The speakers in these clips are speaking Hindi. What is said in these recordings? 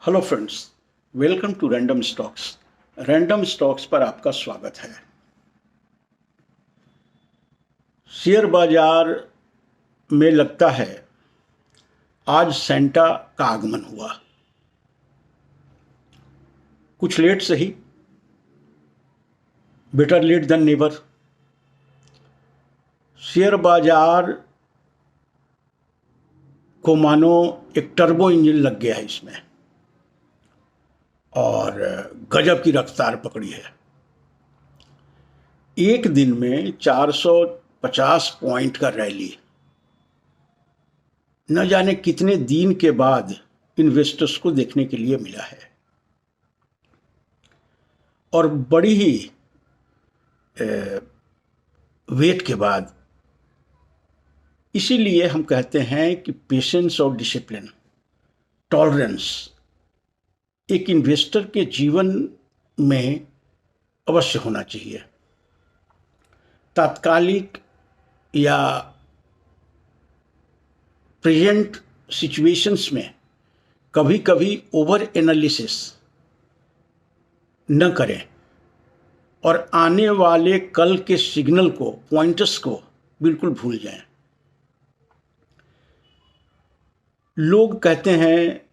Hello friends, welcome to random stocks. Random stocks पर आपका स्वागत है। शेयर बाजार में लगता है आज सेंटा का आगमन हुआ। कुछ लेट सही, better late than never. Share बाजार को मानो एक टर्बो इंजन लग गया है इसमें और गजब की रफ्तार पकड़ी है। एक दिन में 450 पॉइंट का रैली, न जाने कितने दिन के बाद इन्वेस्टर्स को देखने के लिए मिला है और बड़ी ही वेट के बाद। इसीलिए हम कहते हैं कि पेशेंस और डिसिप्लिन, टॉलरेंस एक इन्वेस्टर के जीवन में अवश्य होना चाहिए। तात्कालिक या प्रेजेंट सिचुएशंस में कभी कभी ओवर एनालिसिस न करें और आने वाले कल के सिग्नल को, पॉइंटर्स को बिल्कुल भूल जाएं। लोग कहते हैं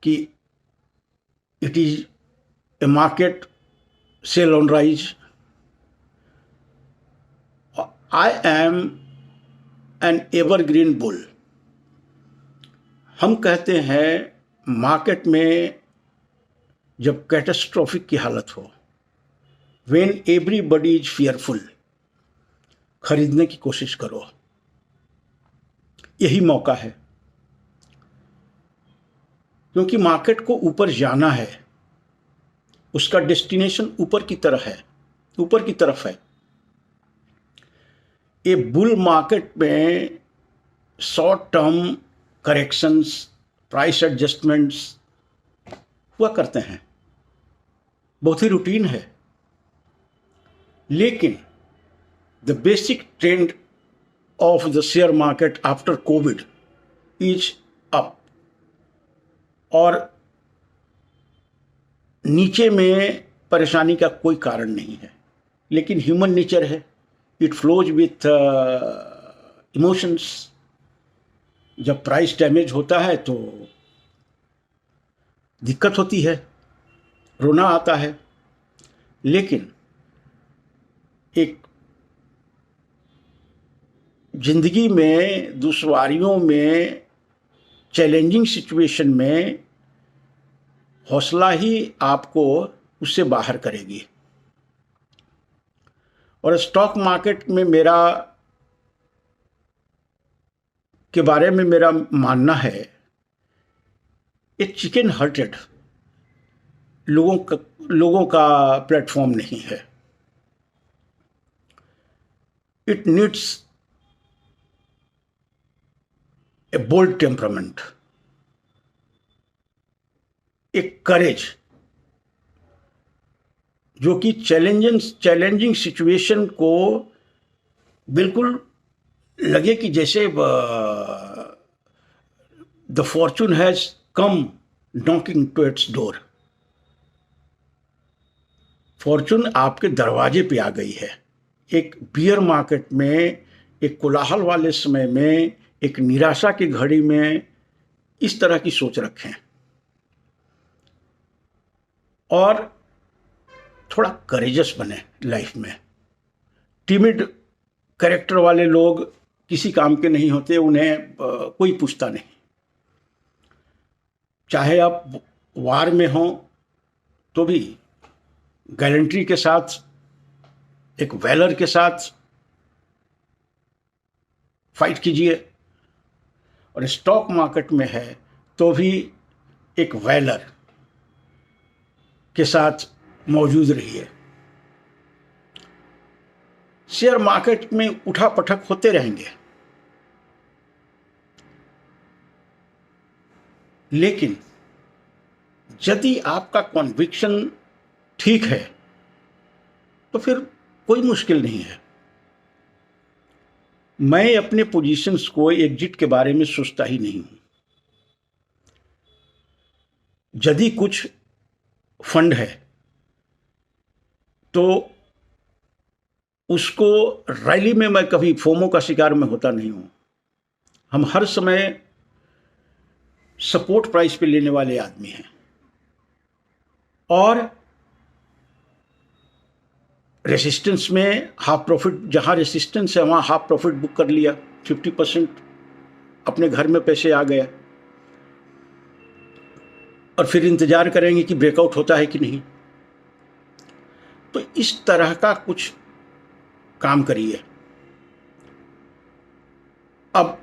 कि it is a market sell on rise. I am an evergreen bull. हम कहते हैं मार्केट में जब कैटास्ट्रोफिक की हालत हो, व्हेन एवरीबडी इज फियरफुल, खरीदने की कोशिश करो। यही मौका है, क्योंकि मार्केट को ऊपर जाना है, उसका डेस्टिनेशन ऊपर की तरफ है। ये बुल मार्केट में short term corrections, price adjustments हुआ करते हैं, बहुत ही रूटीन है। लेकिन the basic trend of the share market after Covid is up, और नीचे में परेशानी का कोई कारण नहीं है। लेकिन ह्यूमन नेचर है, इट फ्लोज विथ इमोशंस। जब प्राइस डैमेज होता है तो दिक्कत होती है, रोना आता है। लेकिन एक जिंदगी में, दुश्वारियों में, चैलेंजिंग सिचुएशन में हौसला ही आपको उससे बाहर करेगी। और स्टॉक मार्केट में के बारे में मेरा मानना है, एक चिकन हार्टेड लोगों का प्लेटफॉर्म नहीं है। It needs a bold temperament, एक करेज, जो कि चैलेंजिंग सिचुएशन को बिल्कुल लगे कि जैसे the fortune has come knocking to its door. Fortune आपके दरवाजे पे आ गई है। एक बियर मार्केट में, एक कोलाहल वाले समय में, एक निराशा की घड़ी में इस तरह की सोच रखें और थोड़ा करेजस बने लाइफ में। टिमिड कैरेक्टर वाले लोग किसी काम के नहीं होते, उन्हें कोई पूछता नहीं। चाहे आप वार में हो तो भी गैलेंट्री के साथ, एक वैलर के साथ फाइट कीजिए, और स्टॉक मार्केट में है तो भी एक वैलर के साथ मौजूद रहिए। शेयर मार्केट में उठा पटक होते रहेंगे, लेकिन यदि आपका कॉन्विक्शन ठीक है तो फिर कोई मुश्किल नहीं है। मैं अपने पोजीशंस को, एग्जिट के बारे में सोचता ही नहीं हूं। यदि कुछ फंड है तो उसको रैली में मैं कभी फोमो का शिकार में होता नहीं हूं। हम हर समय सपोर्ट प्राइस पे लेने वाले आदमी हैं और रेसिस्टेंस में हाफ प्रॉफिट, जहां रेसिस्टेंस है वहां हाफ प्रॉफिट बुक कर लिया, 50% अपने घर में पैसे आ गया और फिर इंतजार करेंगे कि ब्रेकआउट होता है कि नहीं। तो इस तरह का कुछ काम करिए। अब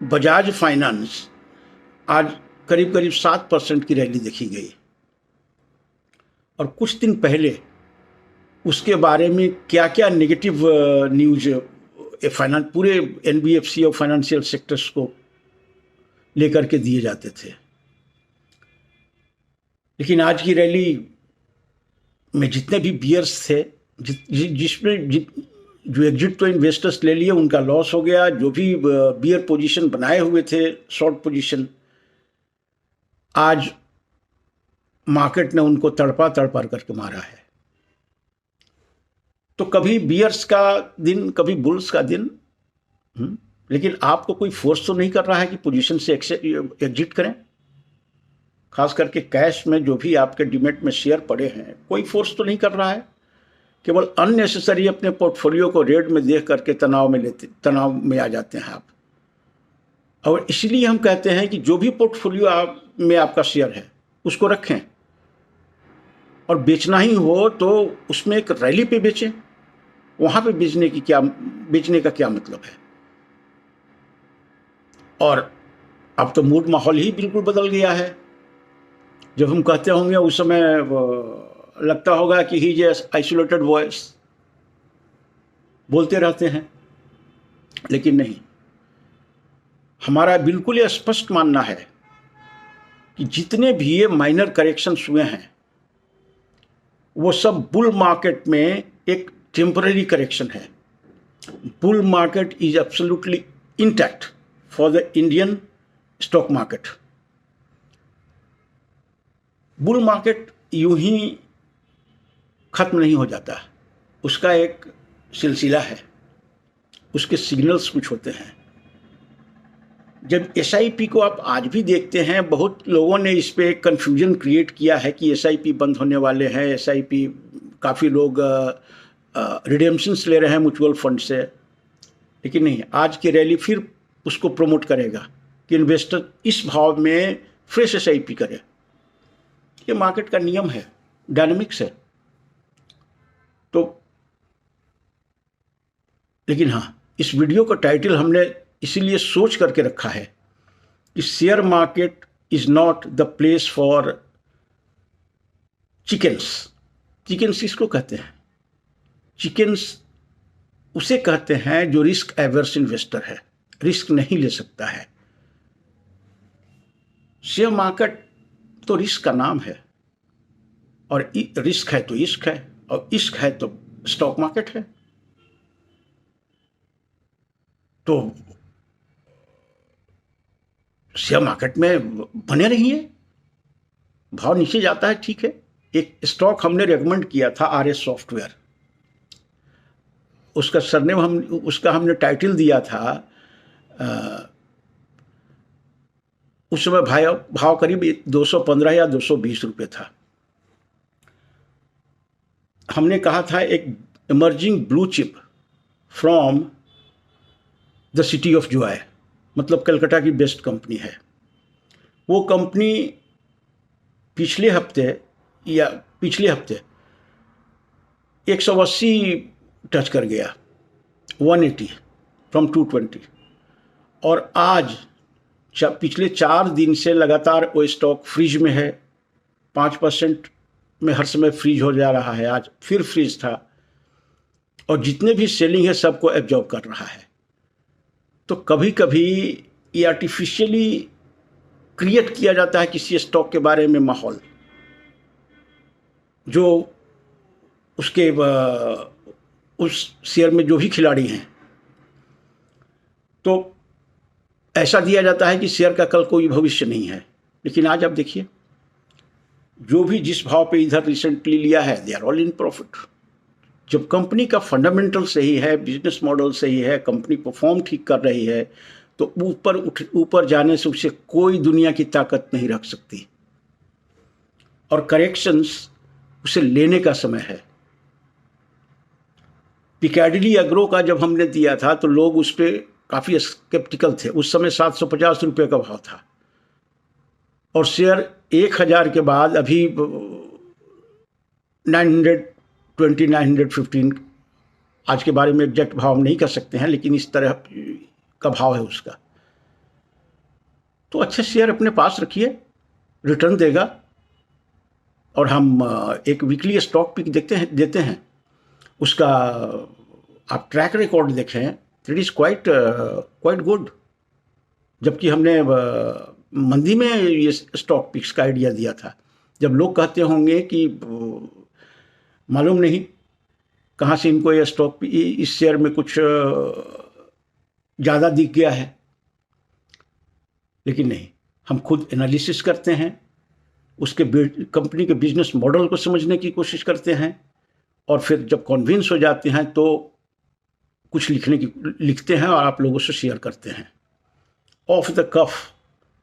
बजाज फाइनेंस आज करीब करीब 7% की रैली देखी गई और कुछ दिन पहले उसके बारे में क्या क्या नेगेटिव न्यूज पूरे एनबीएफसी और फाइनेंशियल सेक्टर्स को लेकर के दिए जाते थे, लेकिन आज की रैली में जितने भी बियर्स थे, जिसमें जो एग्जिट तो इन्वेस्टर्स ले लिए उनका लॉस हो गया, जो भी बियर पोजीशन बनाए हुए थे शॉर्ट पोजीशन, आज मार्केट ने उनको तड़पा तड़पा करके मारा है। तो कभी बियर्स का दिन, कभी बुल्स का दिन, लेकिन आपको कोई फोर्स तो नहीं कर रहा है कि पोजीशन से एग्जिट करें। खास करके कैश में जो भी आपके डीमैट में शेयर पड़े हैं, कोई फोर्स तो नहीं कर रहा है, केवल अननेसेसरी अपने पोर्टफोलियो को रेड में देख करके तनाव में आ जाते हैं आप। और इसलिए हम कहते हैं कि जो भी पोर्टफोलियो में आपका शेयर है उसको रखें, और बेचना ही हो तो उसमें एक रैली पे बेचें। वहां पे बेचने का क्या मतलब है। और अब तो मूड माहौल ही बिल्कुल बदल गया है। जब हम कहते होंगे उस समय लगता होगा कि ही जे आइसोलेटेड वॉइस, बोलते रहते हैं, लेकिन नहीं। हमारा बिल्कुल ये स्पष्ट मानना है कि जितने भी ये माइनर करेक्शंस हुए हैं वो सब बुल मार्केट में एक टेम्पररी करेक्शन है। Bull market is absolutely intact for the Indian stock market. Bull market यूं ही खत्म नहीं हो जाता, उसका एक सिलसिला है, उसके सिग्नल्स कुछ होते हैं। जब एसआईपी को आप आज भी देखते हैं, बहुत लोगों ने इस पे कन्फ्यूजन क्रिएट किया है कि एसआईपी बंद होने वाले हैं, एसआईपी, काफ़ी लोग रिडेम्पशंस ले रहे हैं म्यूचुअल फंड से, लेकिन नहीं, आज की रैली फिर उसको प्रमोट करेगा कि इन्वेस्टर इस भाव में फ्रेश एसआईपी करे। ये मार्केट का नियम है, डायनामिक्स है। तो लेकिन हाँ, इस वीडियो का टाइटल हमने इसीलिए सोच करके रखा है कि share market is not the place for chickens. Chickens किसको कहते हैं? चिकन्स उसे कहते हैं जो रिस्क एवर्स इन्वेस्टर है, रिस्क नहीं ले सकता है। शेयर मार्केट तो रिस्क का नाम है, और रिस्क है तो इश्क है, और इश्क है तो स्टॉक मार्केट है। तो शेयर मार्केट में बने रहिए, भाव नीचे जाता है ठीक है। एक स्टॉक हमने रेकमेंड किया था, आरएस सॉफ्टवेयर, उसका सरनेम हमने टाइटल दिया था, उस समय भाव करीब 215 या 220 रुपये था। हमने कहा था एक emerging blue chip from the city of Joy, मतलब कलकत्ता की बेस्ट कंपनी है। वो कंपनी पिछले हफ्ते 180 टच कर गया, 180 फ्रॉम 220, और आज पिछले 4 दिन से लगातार वो स्टॉक फ्रीज में है। 5% में हर समय फ्रीज हो जा रहा है, आज फिर फ्रीज था, और जितने भी सेलिंग है सबको एब्जॉर्ब कर रहा है। तो कभी कभी ये आर्टिफिशियली क्रिएट किया जाता है किसी स्टॉक के बारे में माहौल, जो उसके उस शेयर में जो भी खिलाड़ी हैं, तो ऐसा दिया जाता है कि शेयर का कल कोई भविष्य नहीं है। लेकिन आज आप देखिए, जो भी जिस भाव पे इधर रिसेंटली लिया है, they are all in profit. जब कंपनी का फंडामेंटल सही है, बिजनेस मॉडल सही है, कंपनी परफॉर्म ठीक कर रही है, तो ऊपर जाने से उसे कोई दुनिया की ताकत नहीं रख सकती। और करेक्शंस उसे लेने का समय है। पिकाडिली एग्रो का जब हमने दिया था तो लोग उस पर काफ़ी स्केप्टिकल थे। उस समय 750 रुपये का भाव था और शेयर 1000 के बाद अभी 920, 915, आज के बारे में एग्जैक्ट भाव हम नहीं कर सकते हैं, लेकिन इस तरह का भाव है उसका। तो अच्छे शेयर अपने पास रखिए, रिटर्न देगा। और हम एक वीकली स्टॉक पिक देते हैं, उसका आप ट्रैक रिकॉर्ड देखें, इट इज़ क्वाइट गुड। जबकि हमने मंदी में ये स्टॉक पिक्स का आइडिया दिया था, जब लोग कहते होंगे कि मालूम नहीं कहाँ से इनको ये स्टॉक, इस शेयर में कुछ ज़्यादा दिख गया है, लेकिन नहीं, हम खुद एनालिसिस करते हैं, उसके कंपनी के बिजनेस मॉडल को समझने की कोशिश करते हैं, और फिर जब कन्विंस हो जाते हैं तो कुछ लिखते हैं और आप लोगों से शेयर करते हैं। ऑफ द कफ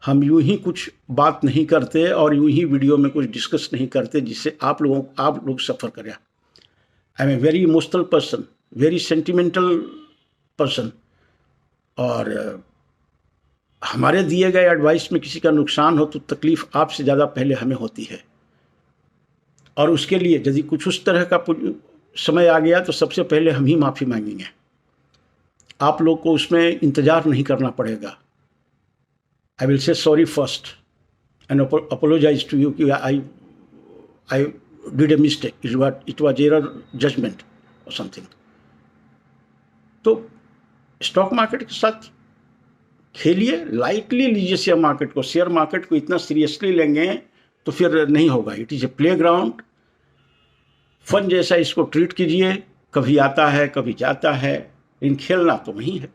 हम यूं ही कुछ बात नहीं करते और यूं ही वीडियो में कुछ डिस्कस नहीं करते जिससे आप लोग सफ़र करें। I am a very emotional person, very sentimental person, और हमारे दिए गए एडवाइस में किसी का नुकसान हो तो तकलीफ़ आपसे ज़्यादा पहले हमें होती है। और उसके लिए यदि कुछ उस तरह का समय आ गया तो सबसे पहले हम ही माफ़ी मांगेंगे। आप लोग को उसमें इंतज़ार नहीं करना पड़ेगा। I will say sorry first and apologise to you कि I did a mistake, it was error judgement और समथिंग। तो स्टॉक मार्केट के साथ खेलिए, लाइटली लीजिए शेयर मार्केट को। शेयर मार्केट को इतना सीरियसली लेंगे तो फिर नहीं होगा। It is a playground, fun जैसा इसको ट्रीट कीजिए। कभी आता है, कभी जाता है, लेकिन खेलना तो वही है।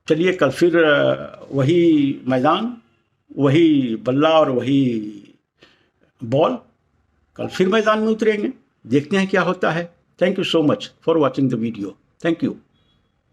चलिए, कल फिर वही मैदान, वही बल्ला और वही बॉल, कल फिर मैदान में उतरेंगे, देखते हैं क्या होता है। Thank you so much for watching the video. Thank you.